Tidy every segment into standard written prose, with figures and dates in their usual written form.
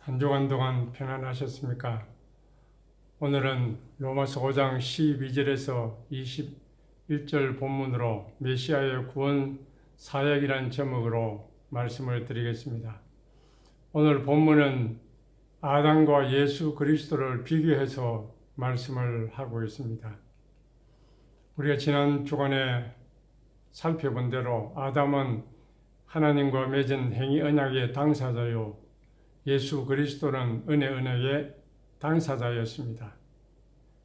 한 주간 동안 편안하셨습니까? 오늘은 로마서 5장 12절에서 21절 본문으로 메시아의 구원 사역이라는 제목으로 말씀을 드리겠습니다. 오늘 본문은 아담과 예수 그리스도를 비교해서 말씀을 하고 있습니다. 우리가 지난 주간에 살펴본 대로 아담은 하나님과 맺은 행위 언약의 당사자요, 예수 그리스도는 은혜 언약의 당사자였습니다.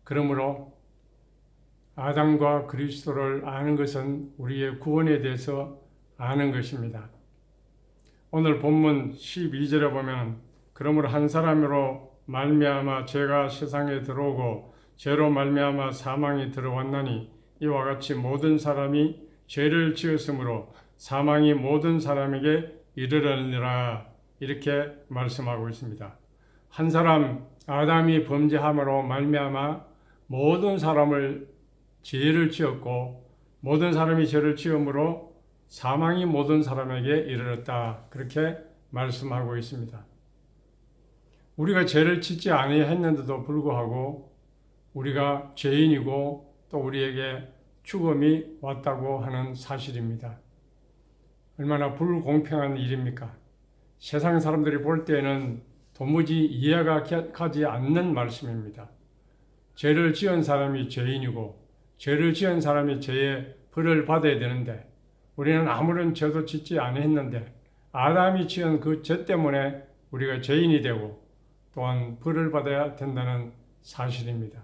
그러므로 아담과 그리스도를 아는 것은 우리의 구원에 대해서 아는 것입니다. 오늘 본문 12절에 보면 그러므로 한 사람으로 말미암아 죄가 세상에 들어오고 죄로 말미암아 사망이 들어왔나니 이와 같이 모든 사람이 죄를 지었으므로 사망이 모든 사람에게 이르렀느니라, 이렇게 말씀하고 있습니다. 한 사람 아담이 범죄함으로 말미암아 모든 사람을 죄를 지었고 모든 사람이 죄를 지음으로 사망이 모든 사람에게 이르렀다, 그렇게 말씀하고 있습니다. 우리가 죄를 짓지 아니했는데도 불구하고 우리가 죄인이고 또 우리에게 죽음이 왔다고 하는 사실입니다. 얼마나 불공평한 일입니까? 세상 사람들이 볼 때는 도무지 이해가 가지 않는 말씀입니다. 죄를 지은 사람이 죄인이고 죄를 지은 사람이 죄의 벌을 받아야 되는데 우리는 아무런 죄도 짓지 아니했는데 아담이 지은 그 죄 때문에 우리가 죄인이 되고 또한 벌을 받아야 된다는 사실입니다.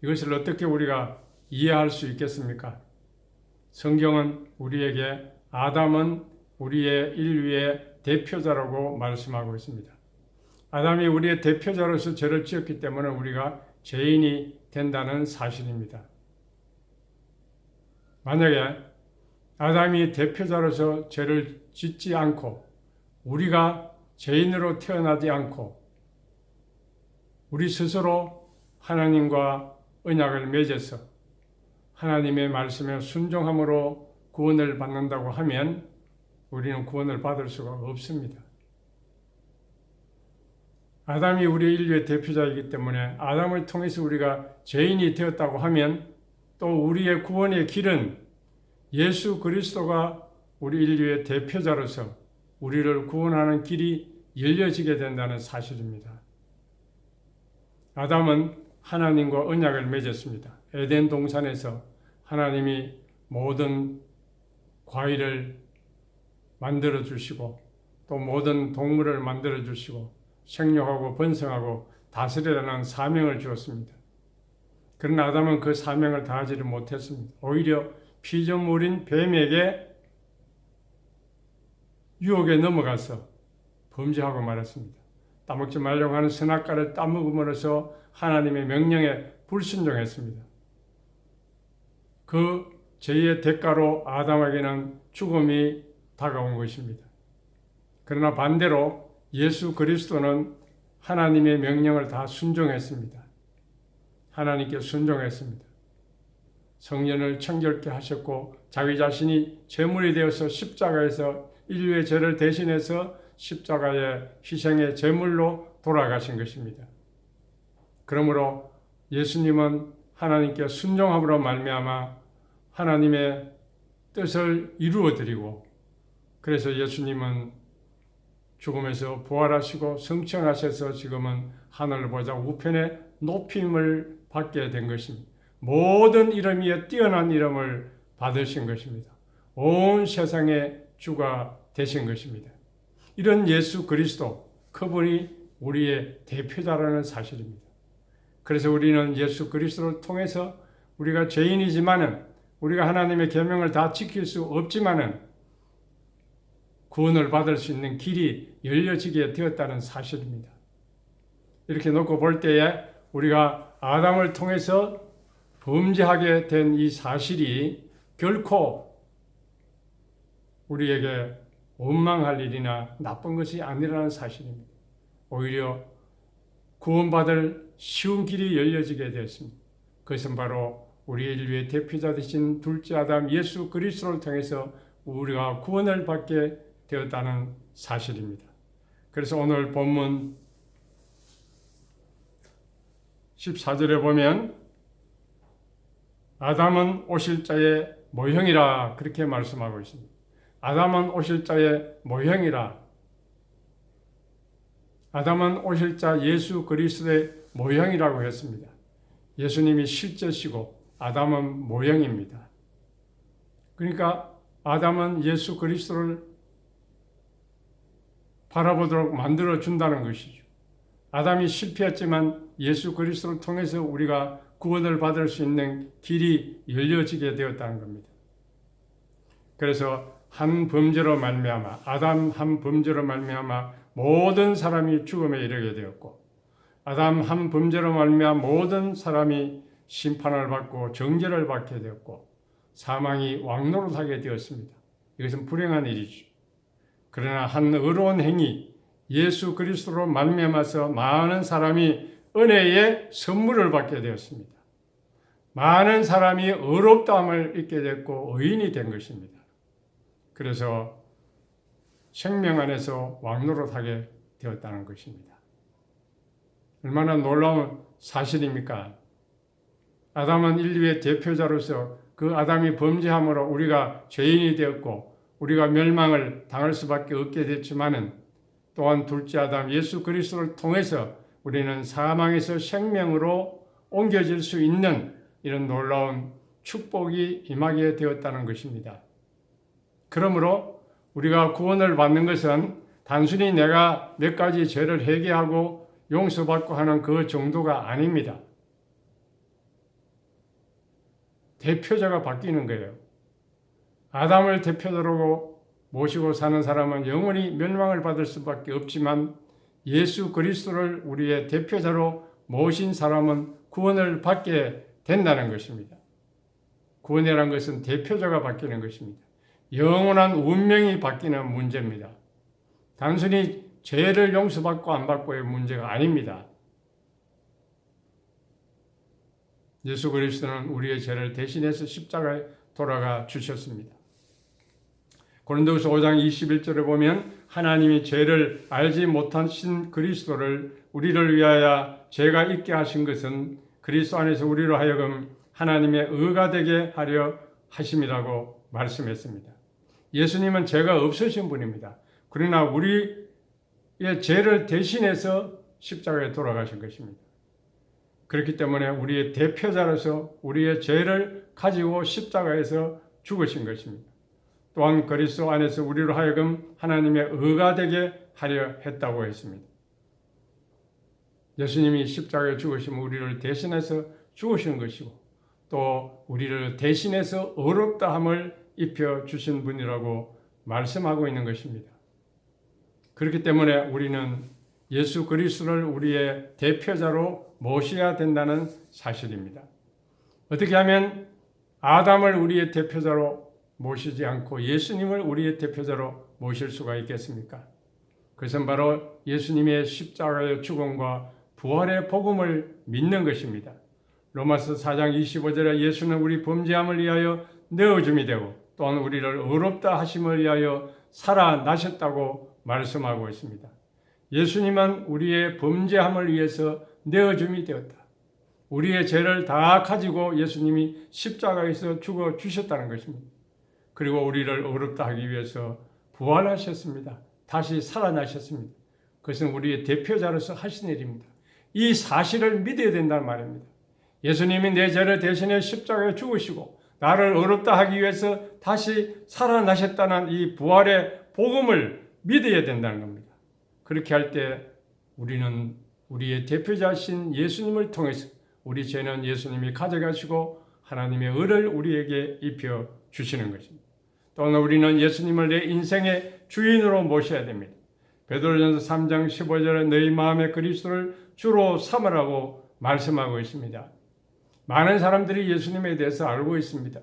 이것을 어떻게 우리가 이해할 수 있겠습니까? 성경은 우리에게 아담은 우리의 인류의 대표자라고 말씀하고 있습니다. 아담이 우리의 대표자로서 죄를 지었기 때문에 우리가 죄인이 된다는 사실입니다. 만약에 아담이 대표자로서 죄를 짓지 않고 우리가 죄인으로 태어나지 않고 우리 스스로 하나님과 언약을 맺어서 하나님의 말씀에 순종함으로 구원을 받는다고 하면 우리는 구원을 받을 수가 없습니다. 아담이 우리 인류의 대표자이기 때문에 아담을 통해서 우리가 죄인이 되었다고 하면 또 우리의 구원의 길은 예수 그리스도가 우리 인류의 대표자로서 우리를 구원하는 길이 열려지게 된다는 사실입니다. 아담은 하나님과 언약을 맺었습니다. 에덴 동산에서 하나님이 모든 과일을 만들어 주시고 또 모든 동물을 만들어 주시고 생육하고 번성하고 다스리라는 사명을 주었습니다. 그러나 아담은 그 사명을 다하지를 못했습니다. 오히려 피조물인 뱀에게 유혹에 넘어가서 범죄하고 말았습니다. 따먹지 말라고 하는 선악과를 따먹음으로써 하나님의 명령에 불순종했습니다. 그 죄의 대가로 아담에게는 죽음이 다가온 것입니다. 그러나 반대로 예수 그리스도는 하나님의 명령을 다 순종했습니다. 하나님께 순종했습니다. 성전을 청결케 하셨고 자기 자신이 제물이 되어서 십자가에서 인류의 죄를 대신해서 십자가의 희생의 제물로 돌아가신 것입니다. 그러므로 예수님은 하나님께 순종함으로 말미암아 하나님의 뜻을 이루어드리고 그래서 예수님은 죽음에서 부활하시고 승천하셔서 지금은 하늘 보좌 우편에 높임을 받게 된 것입니다. 모든 이름 위에 뛰어난 이름을 받으신 것입니다. 온 세상의 주가 되신 것입니다. 이런 예수 그리스도, 그분이 우리의 대표자라는 사실입니다. 그래서 우리는 예수 그리스도를 통해서 우리가 죄인이지만은 우리가 하나님의 계명을 다 지킬 수 없지만은 구원을 받을 수 있는 길이 열려지게 되었다는 사실입니다. 이렇게 놓고 볼 때에 우리가 아담을 통해서 범죄하게 된 이 사실이 결코 우리에게 원망할 일이나 나쁜 것이 아니라는 사실입니다. 오히려 구원받을 쉬운 길이 열려지게 되었습니다. 그것은 바로 우리 인류의 대표자 되신 둘째 아담 예수 그리스도를 통해서 우리가 구원을 받게 되었다는 사실입니다. 그래서 오늘 본문 14절에 보면 아담은 오실 자의 모형이라 그렇게 말씀하고 있습니다. 아담은 오실 자의 모형이라. 아담은 오실 자 예수 그리스도의 모형이라고 했습니다. 예수님이 실제시고 아담은 모형입니다. 그러니까 아담은 예수 그리스도를 바라보도록 만들어 준다는 것이죠. 아담이 실패했지만 예수 그리스도를 통해서 우리가 구원을 받을 수 있는 길이 열려지게 되었다는 겁니다. 그래서 한 범죄로 말미암아 아담 한 범죄로 말미암아 모든 사람이 죽음에 이르게 되었고 아담 한 범죄로 말미암아 모든 사람이 심판을 받고 정죄를 받게 되었고 사망이 왕노릇하게 되었습니다. 이것은 불행한 일이죠. 그러나 한 의로운 행위 예수 그리스도로 말미암아서 많은 사람이 은혜의 선물을 받게 되었습니다. 많은 사람이 의롭다함을 잊게 됐고 의인이 된 것입니다. 그래서 생명 안에서 왕노릇하게 되었다는 것입니다. 얼마나 놀라운 사실입니까? 아담은 인류의 대표자로서 그 아담이 범죄함으로 우리가 죄인이 되었고 우리가 멸망을 당할 수밖에 없게 됐지만은 또한 둘째 아담 예수 그리스도를 통해서 우리는 사망에서 생명으로 옮겨질 수 있는 이런 놀라운 축복이 임하게 되었다는 것입니다. 그러므로 우리가 구원을 받는 것은 단순히 내가 몇 가지 죄를 회개하고 용서받고 하는 그 정도가 아닙니다. 대표자가 바뀌는 거예요. 아담을 대표자로 모시고 사는 사람은 영원히 멸망을 받을 수밖에 없지만 예수 그리스도를 우리의 대표자로 모신 사람은 구원을 받게 된다는 것입니다. 구원이라는 것은 대표자가 바뀌는 것입니다. 영원한 운명이 바뀌는 문제입니다. 단순히 죄를 용서받고 안 받고의 문제가 아닙니다. 예수 그리스도는 우리의 죄를 대신해서 십자가에 돌아가 주셨습니다. 고린도후서 5장 21절에 보면 하나님이 죄를 알지 못하신 그리스도를 우리를 위하여 죄가 있게 하신 것은 그리스도 안에서 우리로 하여금 하나님의 의가 되게 하려 하심이라고 말씀했습니다. 예수님은 죄가 없으신 분입니다. 그러나 우리의 죄를 대신해서 십자가에 돌아가신 것입니다. 그렇기 때문에 우리의 대표자로서 우리의 죄를 가지고 십자가에서 죽으신 것입니다. 또한 그리스도 안에서 우리로 하여금 하나님의 의가 되게 하려 했다고 했습니다. 예수님이 십자가에 죽으시면 우리를 대신해서 죽으시는 것이고 또 우리를 대신해서 의롭다함을 입혀주신 분이라고 말씀하고 있는 것입니다. 그렇기 때문에 우리는 예수 그리스도를 우리의 대표자로 모셔야 된다는 사실입니다. 어떻게 하면 아담을 우리의 대표자로 모시지 않고 예수님을 우리의 대표자로 모실 수가 있겠습니까? 그것은 바로 예수님의 십자가의 죽음과 부활의 복음을 믿는 것입니다. 로마서 4장 25절에 예수는 우리 범죄함을 위하여 내어줌이 되고 또한 우리를 의롭다 하심을 위하여 살아나셨다고 말씀하고 있습니다. 예수님은 우리의 범죄함을 위해서 내어줌이 되었다. 우리의 죄를 다 가지고 예수님이 십자가에서 죽어 주셨다는 것입니다. 그리고 우리를 의롭다 하기 위해서 부활하셨습니다. 다시 살아나셨습니다. 그것은 우리의 대표자로서 하신 일입니다. 이 사실을 믿어야 된다는 말입니다. 예수님이 내 죄를 대신해 십자가에 죽으시고 나를 의롭다 하기 위해서 다시 살아나셨다는 이 부활의 복음을 믿어야 된다는 겁니다. 그렇게 할 때 우리는 우리의 대표자신 예수님을 통해서 우리 죄는 예수님이 가져가시고 하나님의 의를 우리에게 입혀 주시는 것입니다. 또한 우리는 예수님을 내 인생의 주인으로 모셔야 됩니다. 베드로전서 3장 15절에 너희 마음에 그리스도를 주로 삼으라고 말씀하고 있습니다. 많은 사람들이 예수님에 대해서 알고 있습니다.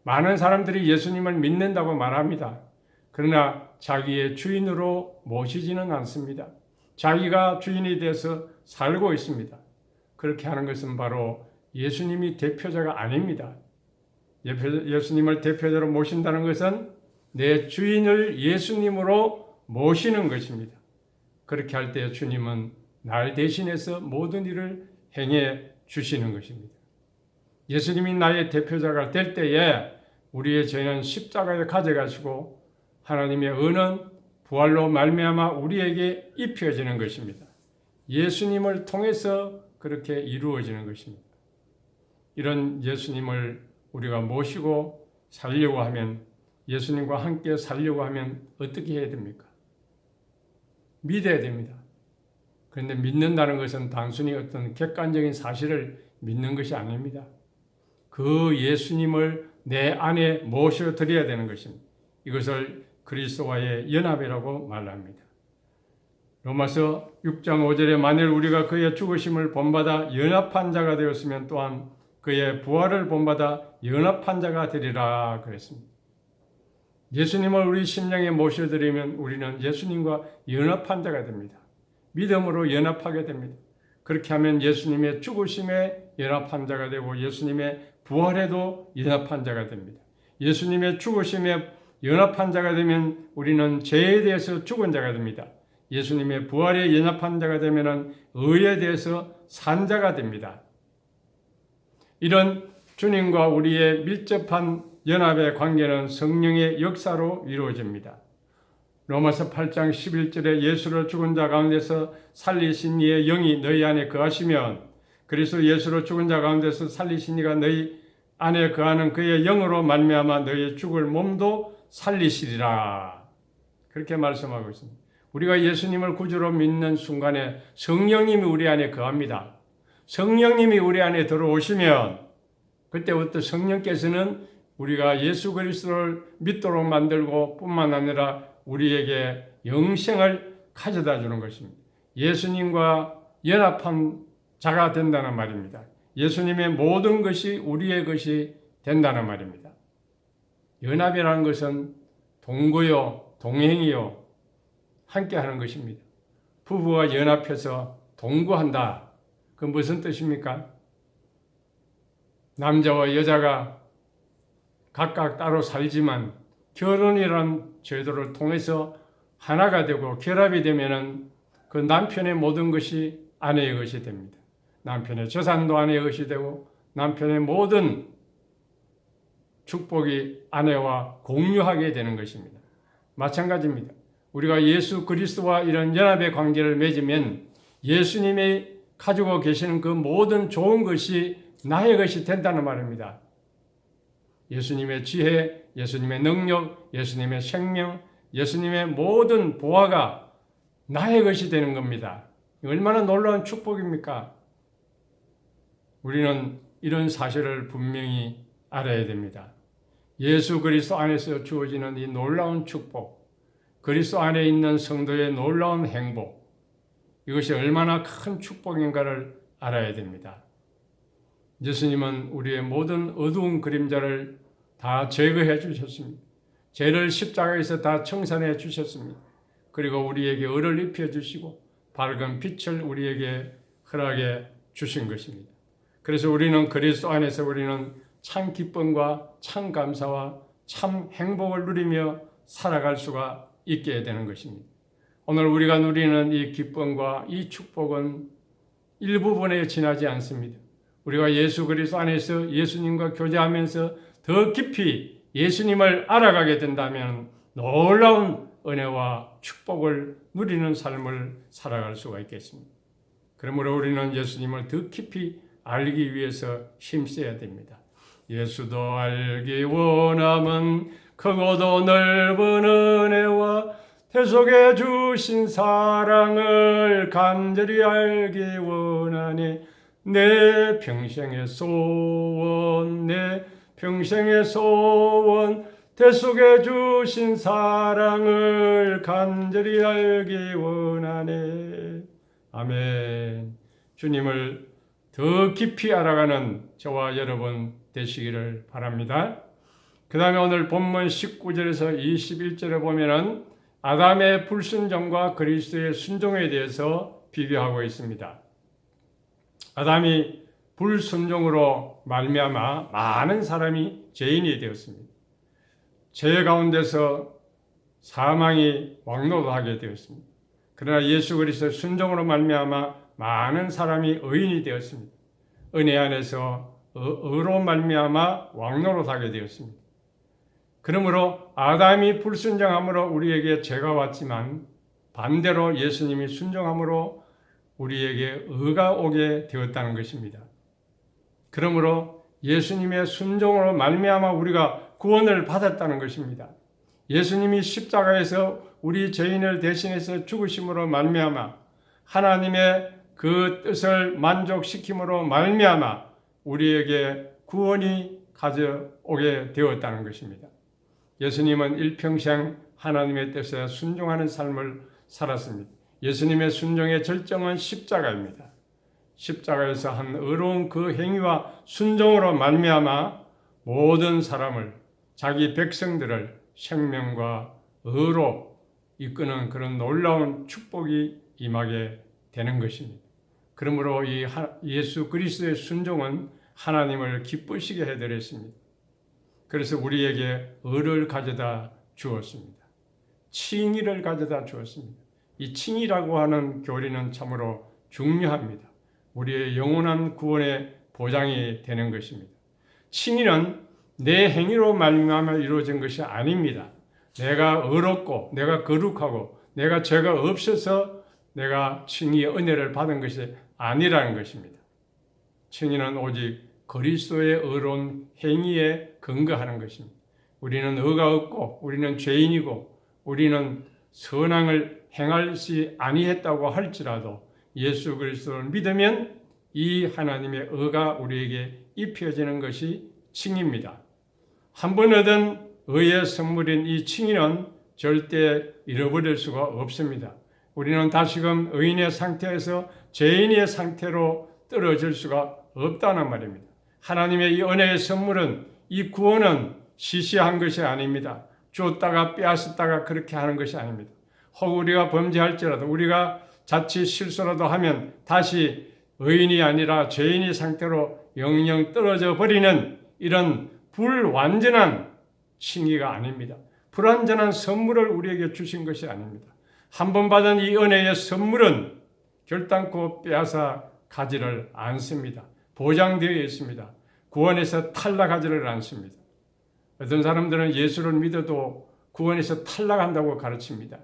많은 사람들이 예수님을 믿는다고 말합니다. 그러나 자기의 주인으로 모시지는 않습니다. 자기가 주인이 돼서 살고 있습니다. 그렇게 하는 것은 바로 예수님이 대표자가 아닙니다. 예수님을 대표자로 모신다는 것은 내 주인을 예수님으로 모시는 것입니다. 그렇게 할 때 주님은 날 대신해서 모든 일을 행해 주시는 것입니다. 예수님이 나의 대표자가 될 때에 우리의 죄는 십자가에 가져가시고 하나님의 은은 부활로 말미암아 우리에게 입혀지는 것입니다. 예수님을 통해서 그렇게 이루어지는 것입니다. 이런 예수님을 우리가 모시고 살려고 하면, 예수님과 함께 살려고 하면 어떻게 해야 됩니까? 믿어야 됩니다. 그런데 믿는다는 것은 단순히 어떤 객관적인 사실을 믿는 것이 아닙니다. 그 예수님을 내 안에 모셔드려야 되는 것입니다. 이것을 그리스도와의 연합이라고 말합니다. 로마서 6장 5절에 만일 우리가 그의 죽으심을 본받아 연합한 자가 되었으면 또한 그의 부활을 본받아 연합한 자가 되리라 그랬습니다. 예수님을 우리 심령에 모셔드리면 우리는 예수님과 연합한 자가 됩니다. 믿음으로 연합하게 됩니다. 그렇게 하면 예수님의 죽으심에 연합한 자가 되고 예수님의 부활에도 연합한 자가 됩니다. 예수님의 죽으심에 연합한 자가 되면 우리는 죄에 대해서 죽은 자가 됩니다. 예수님의 부활에 연합한 자가 되면 의에 대해서 산 자가 됩니다. 이런 주님과 우리의 밀접한 연합의 관계는 성령의 역사로 이루어집니다. 로마서 8장 11절에 예수를 죽은 자 가운데서 살리신 이의 영이 너희 안에 거하시면 그리스도 예수를 죽은 자 가운데서 살리신 이가 너희 안에 거하는 그의 영으로 말미암아 너희의 죽을 몸도 살리시리라. 그렇게 말씀하고 있습니다. 우리가 예수님을 구주로 믿는 순간에 성령님이 우리 안에 거합니다. 성령님이 우리 안에 들어오시면 그때부터 성령께서는 우리가 예수 그리스도를 믿도록 만들고 뿐만 아니라 우리에게 영생을 가져다 주는 것입니다. 예수님과 연합한 자가 된다는 말입니다. 예수님의 모든 것이 우리의 것이 된다는 말입니다. 연합이라는 것은 동거요, 동행이요, 함께 하는 것입니다. 부부가 연합해서 동거한다. 그 무슨 뜻입니까? 남자와 여자가 각각 따로 살지만 결혼이라는 제도를 통해서 하나가 되고 결합이 되면은 그 남편의 모든 것이 아내의 것이 됩니다. 남편의 재산도 아내의 것이 되고 남편의 모든 축복이 아내와 공유하게 되는 것입니다. 마찬가지입니다. 우리가 예수 그리스도와 이런 연합의 관계를 맺으면 예수님이 가지고 계시는 그 모든 좋은 것이 나의 것이 된다는 말입니다. 예수님의 지혜, 예수님의 능력, 예수님의 생명, 예수님의 모든 보화가 나의 것이 되는 겁니다. 얼마나 놀라운 축복입니까? 우리는 이런 사실을 분명히 알아야 됩니다. 예수 그리스도 안에서 주어지는 이 놀라운 축복, 그리스도 안에 있는 성도의 놀라운 행복, 이것이 얼마나 큰 축복인가를 알아야 됩니다. 예수님은 우리의 모든 어두운 그림자를 다 제거해 주셨습니다. 죄를 십자가에서 다 청산해 주셨습니다. 그리고 우리에게 의를 입혀 주시고 밝은 빛을 우리에게 허락해 주신 것입니다. 그래서 우리는 그리스도 안에서 우리는 참 기쁨과 참 감사와 참 행복을 누리며 살아갈 수가 있게 되는 것입니다. 오늘 우리가 누리는 이 기쁨과 이 축복은 일부분에 지나지 않습니다. 우리가 예수 그리스도 안에서 예수님과 교제하면서 더 깊이 예수님을 알아가게 된다면 놀라운 은혜와 축복을 누리는 삶을 살아갈 수가 있겠습니다. 그러므로 우리는 예수님을 더 깊이 알기 위해서 힘써야 됩니다. 예수도 알기 원함은 크고도 넓은 은혜와 대속해 주신 사랑을 간절히 알기 원하니 내 평생의 소원, 내 평생의 소원, 대속해 주신 사랑을 간절히 알기 원하네. 아멘. 주님을 더 깊이 알아가는 저와 여러분 되시기를 바랍니다. 그 다음에 오늘 본문 19절에서 21절에 보면은 아담의 불순종과 그리스도의 순종에 대해서 비교하고 있습니다. 아담이 불순종으로 말미암아 많은 사람이 죄인이 되었습니다. 죄 가운데서 사망이 왕노하게 되었습니다. 그러나 예수 그리스도의 순종으로 말미암아 많은 사람이 의인이 되었습니다. 은혜 안에서 의로 말미암아 왕노릇하게 되었습니다. 그러므로 아담이 불순종함으로 우리에게 죄가 왔지만 반대로 예수님이 순종함으로 우리에게 의가 오게 되었다는 것입니다. 그러므로 예수님의 순종으로 말미암아 우리가 구원을 받았다는 것입니다. 예수님이 십자가에서 우리 죄인을 대신해서 죽으심으로 말미암아 하나님의 그 뜻을 만족시킴으로 말미암아 우리에게 구원이 가져오게 되었다는 것입니다. 예수님은 일평생 하나님의 뜻에 순종하는 삶을 살았습니다. 예수님의 순종의 절정은 십자가입니다. 십자가에서 한 의로운 그 행위와 순종으로 말미암아 모든 사람을, 자기 백성들을 생명과 의로 이끄는 그런 놀라운 축복이 임하게 되는 것입니다. 그러므로 이 예수 그리스도의 순종은 하나님을 기쁘시게 해드렸습니다. 그래서 우리에게 의를 가져다 주었습니다. 칭의를 가져다 주었습니다. 이 칭의라고 하는 교리는 참으로 중요합니다. 우리의 영원한 구원의 보장이 되는 것입니다. 칭의는 내 행위로 말미암아 이루어진 것이 아닙니다. 내가 의롭고 내가 거룩하고 내가 죄가 없어서 내가 칭의의 은혜를 받은 것이 아니라는 것입니다. 칭의는 오직 그리스도의 의로운 행위에 근거하는 것입니다. 우리는 의가 없고 우리는 죄인이고 우리는 선행을 행할지 아니했다고 할지라도 예수 그리스도를 믿으면 이 하나님의 의가 우리에게 입혀지는 것이 칭의입니다. 한 번 얻은 의의 선물인 이 칭의는 절대 잃어버릴 수가 없습니다. 우리는 다시금 의인의 상태에서 죄인의 상태로 떨어질 수가 없다는 말입니다. 하나님의 이 은혜의 선물은, 이 구원은 시시한 것이 아닙니다. 줬다가 빼앗았다가 그렇게 하는 것이 아닙니다. 혹 우리가 범죄할지라도, 우리가 자칫 실수라도 하면 다시 의인이 아니라 죄인의 상태로 영영 떨어져 버리는 이런 불완전한 칭의가 아닙니다. 불완전한 선물을 우리에게 주신 것이 아닙니다. 한 번 받은 이 은혜의 선물은 결단코 빼앗아 가지를 않습니다. 보장되어 있습니다. 구원에서 탈락하지를 않습니다. 어떤 사람들은 예수를 믿어도 구원에서 탈락한다고 가르칩니다.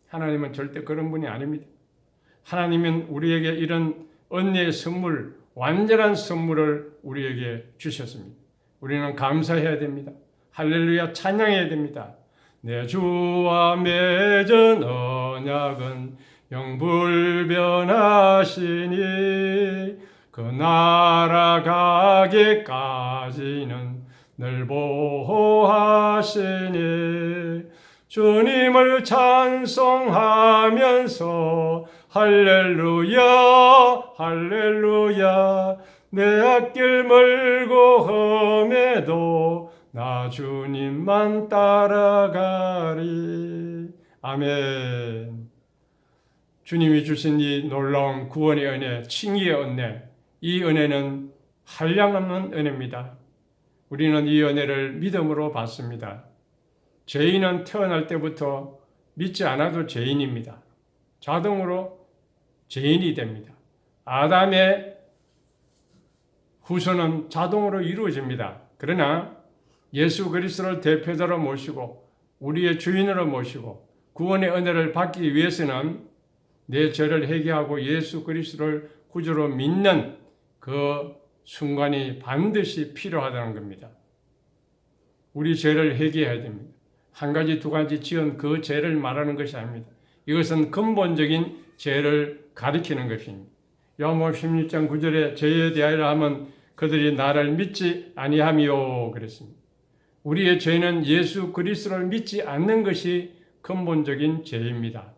하나님은 절대 그런 분이 아닙니다. 하나님은 우리에게 이런 은혜의 선물, 완전한 선물을 우리에게 주셨습니다. 우리는 감사해야 됩니다. 할렐루야 찬양해야 됩니다. 내 주와 맺은 언약은 영불변하시니 그 날아가기까지는 늘 보호하시니 주님을 찬송하면서 할렐루야 할렐루야 내 앞길 멀고 험해도 나 주님만 따라가리. 아멘. 주님이 주신 이 놀라운 구원의 은혜, 칭의의 은혜, 이 은혜는 한량없는 은혜입니다. 우리는 이 은혜를 믿음으로 받습니다. 죄인은 태어날 때부터 믿지 않아도 죄인입니다. 자동으로 죄인이 됩니다. 아담의 후손은 자동으로 이루어집니다. 그러나 예수 그리스도를 대표자로 모시고 우리의 주인으로 모시고 구원의 은혜를 받기 위해서는 내 죄를 회개하고 예수 그리스도를 구주로 믿는 그 순간이 반드시 필요하다는 겁니다. 우리 죄를 회개해야 됩니다. 한 가지 두 가지 지은 그 죄를 말하는 것이 아닙니다. 이것은 근본적인 죄를 가리키는 것입니다. 요한복음 16장 9절에 죄에 대하여 하면 그들이 나를 믿지 아니하미요 그랬습니다. 우리의 죄는 예수 그리스도를 믿지 않는 것이 근본적인 죄입니다.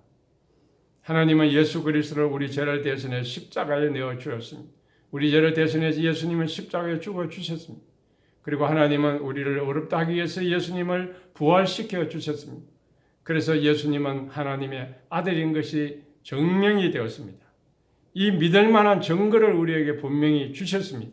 하나님은 예수 그리스도를 우리 죄를 대신해 십자가에 내어 주었습니다. 우리 죄를 대신해서 예수님은 십자가에 죽어 주셨습니다. 그리고 하나님은 우리를 어렵다 하기 위해서 예수님을 부활시켜 주셨습니다. 그래서 예수님은 하나님의 아들인 것이 증명이 되었습니다. 이 믿을 만한 증거를 우리에게 분명히 주셨습니다.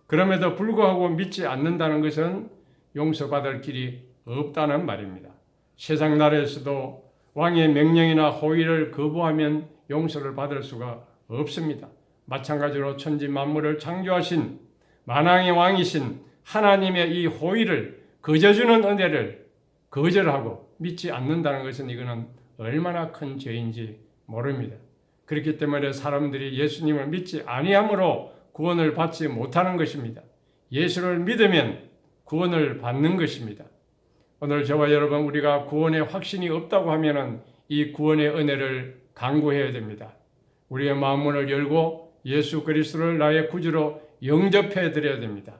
그럼에도 불구하고 믿지 않는다는 것은 용서받을 길이 없다는 말입니다. 세상 나라에서도 왕의 명령이나 호의를 거부하면 용서를 받을 수가 없습니다. 마찬가지로 천지 만물을 창조하신 만왕의 왕이신 하나님의 이 호의를 거저주는 은혜를 거절하고 믿지 않는다는 것은 이거는 얼마나 큰 죄인지 모릅니다. 그렇기 때문에 사람들이 예수님을 믿지 아니함으로 구원을 받지 못하는 것입니다. 예수를 믿으면 구원을 받는 것입니다. 오늘 저와 여러분 우리가 구원의 확신이 없다고 하면은 이 구원의 은혜를 간구해야 됩니다. 우리의 마음문을 열고 예수 그리스도를 나의 구주로 영접해 드려야 됩니다.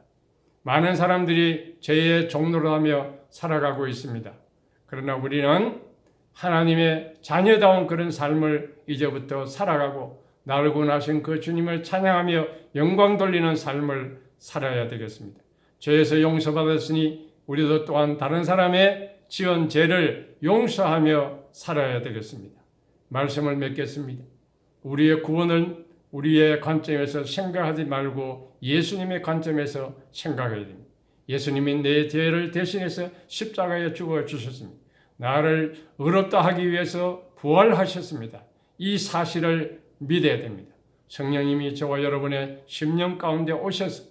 많은 사람들이 죄의 종로로 하며 살아가고 있습니다. 그러나 우리는 하나님의 자녀다운 그런 삶을 이제부터 살아가고 나를 구원하신 그 주님을 찬양하며 영광 돌리는 삶을 살아야 되겠습니다. 죄에서 용서받았으니 우리도 또한 다른 사람의 지은 죄를 용서하며 살아야 되겠습니다. 말씀을 맺겠습니다. 우리의 구원은 우리의 관점에서 생각하지 말고 예수님의 관점에서 생각해야 됩니다. 예수님이 내 죄를 대신해서 십자가에 죽어주셨습니다. 나를 의롭다 하기 위해서 부활하셨습니다. 이 사실을 믿어야 됩니다. 성령님이 저와 여러분의 심령 가운데 오셔서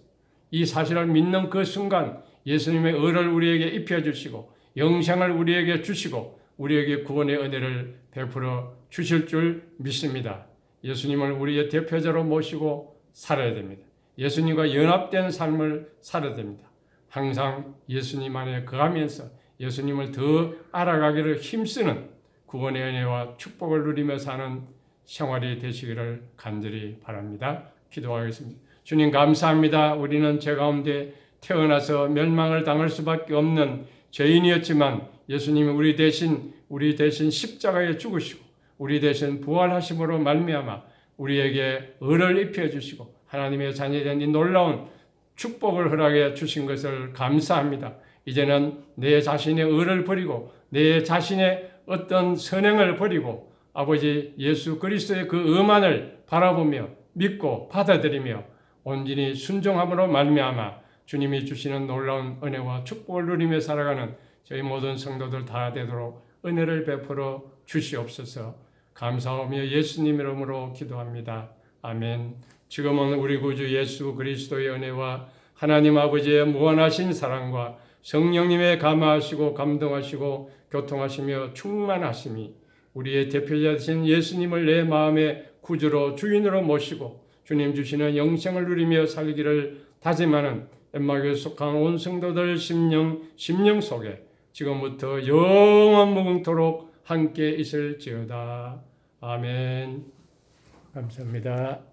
이 사실을 믿는 그 순간 예수님의 의를 우리에게 입혀주시고 영생을 우리에게 주시고 우리에게 구원의 은혜를 베풀어 주실 줄 믿습니다. 예수님을 우리의 대표자로 모시고 살아야 됩니다. 예수님과 연합된 삶을 살아야 됩니다. 항상 예수님 안에 거하면서 예수님을 더 알아가기를 힘쓰는 구원의 은혜와 축복을 누리며 사는 생활이 되시기를 간절히 바랍니다. 기도하겠습니다. 주님 감사합니다. 우리는 죄 가운데 태어나서 멸망을 당할 수밖에 없는 죄인이었지만 예수님이 우리 대신 십자가에 죽으시고 우리 대신 부활하심으로 말미암아 우리에게 의를 입혀 주시고 하나님의 자녀된 이 놀라운 축복을 허락해 주신 것을 감사합니다. 이제는 내 자신의 의를 버리고 내 자신의 어떤 선행을 버리고 아버지 예수 그리스도의 그 의만을 바라보며 믿고 받아들이며 온전히 순종함으로 말미암아 주님이 주시는 놀라운 은혜와 축복을 누리며 살아가는 저희 모든 성도들 다 되도록 은혜를 베풀어 주시옵소서. 감사하며 예수님 이름으로 기도합니다. 아멘. 지금은 우리 구주 예수 그리스도의 은혜와 하나님 아버지의 무한하신 사랑과 성령님의 감화하시고 감동하시고 교통하시며 충만하심이 우리의 대표자 되신 예수님을 내 마음의 구주로 주인으로 모시고 주님 주시는 영생을 누리며 살기를 다짐하는 엠마교에 속한 온 성도들 심령 속에 지금부터 영원 무궁토록 함께 있을지어다. 아멘. 감사합니다.